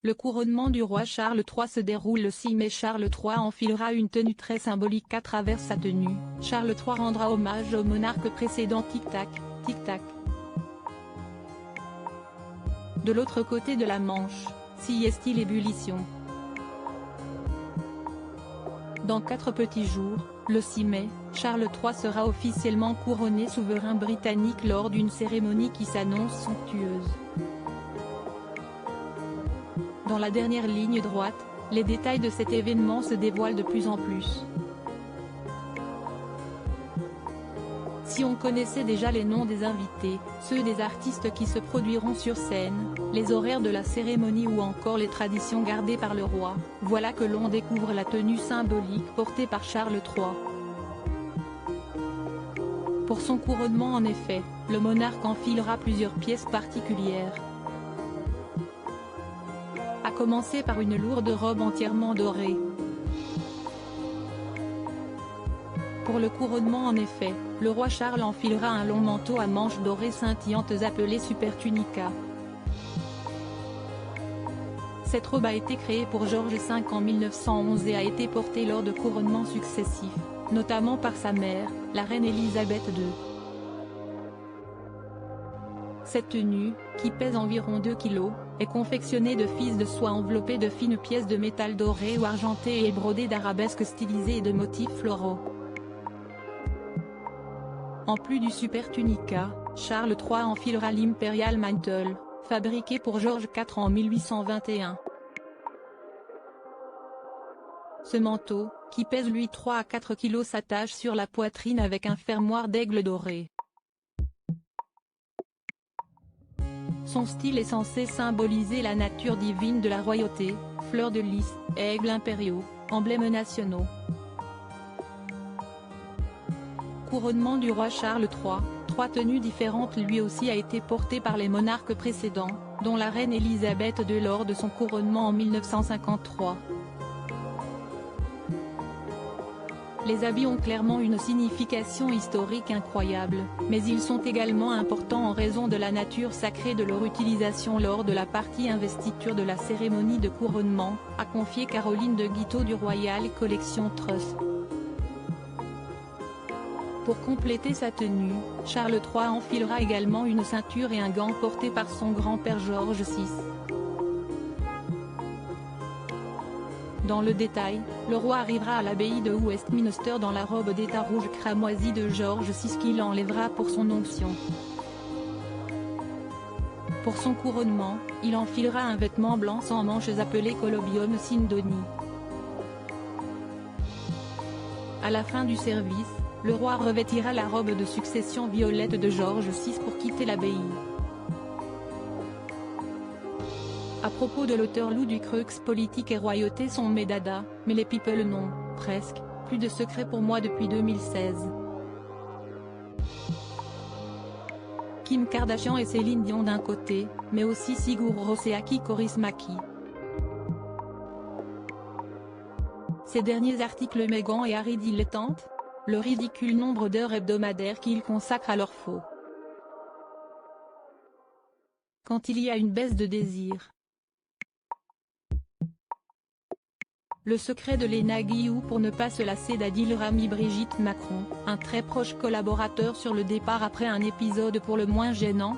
Le couronnement du roi Charles III se déroule le 6 mai. Charles III enfilera une tenue très symbolique à travers sa tenue. Charles III rendra hommage au monarque précédent. Tic-tac, tic-tac. De l'autre côté de la Manche, s'y est-il ébullition. Dans 4 petits jours, le 6 mai, Charles III sera officiellement couronné souverain britannique lors d'une cérémonie qui s'annonce somptueuse. Dans la dernière ligne droite, les détails de cet événement se dévoilent de plus en plus. Si on connaissait déjà les noms des invités, ceux des artistes qui se produiront sur scène, les horaires de la cérémonie ou encore les traditions gardées par le roi, voilà que l'on découvre la tenue symbolique portée par Charles III. Pour son couronnement en effet, le monarque enfilera plusieurs pièces particulières. À commencer par une lourde robe entièrement dorée. Pour le couronnement en effet, le roi Charles enfilera un long manteau à manches dorées scintillantes appelé supertunica. Cette robe a été créée pour George V en 1911 et a été portée lors de couronnements successifs, notamment par sa mère, la reine Élisabeth II. Cette tenue, qui pèse environ 2 kg, est confectionnée de fils de soie enveloppés de fines pièces de métal dorées ou argentées et brodées d'arabesques stylisées et de motifs floraux. En plus du supertunica, Charles III enfilera l'Imperial Mantle, fabriqué pour George IV en 1821. Ce manteau, qui pèse lui 3 à 4 kg, s'attache sur la poitrine avec un fermoir d'aigle doré. Son style est censé symboliser la nature divine de la royauté, fleurs de lys, aigles impériaux, emblèmes nationaux. Couronnement du roi Charles III, 3 tenues différentes lui aussi a été portée par les monarques précédents, dont la reine Élisabeth II lors de son couronnement en 1953. Les habits ont clairement une signification historique incroyable, mais ils sont également importants en raison de la nature sacrée de leur utilisation lors de la partie investiture de la cérémonie de couronnement, a confié Caroline de Guitaut du Royal Collection Trust. Pour compléter sa tenue, Charles III enfilera également une ceinture et un gant porté par son grand-père George VI. Dans le détail, le roi arrivera à l'abbaye de Westminster dans la robe d'état rouge cramoisie de George VI qu'il enlèvera pour son onction. Pour son couronnement, il enfilera un vêtement blanc sans manches appelé Colobium Sindoni. À la fin du service, le roi revêtira la robe de succession violette de George VI pour quitter l'abbaye. À propos de l'auteur Lou Ducreux, politique et royauté sont mes dadas, mais les people non, presque, plus de secret pour moi depuis 2016. Kim Kardashian et Céline Dion d'un côté, mais aussi Sigur Rós et Aki Kaurismäki. Ces derniers articles Meghan et Harry dilettantes, le ridicule nombre d'heures hebdomadaires qu'ils consacrent à leur faux. Quand il y a une baisse de désir. Le secret de Léna Guillou pour ne pas se lasser d'Adil Rami. Brigitte Macron, un très proche collaborateur sur le départ après un épisode pour le moins gênant,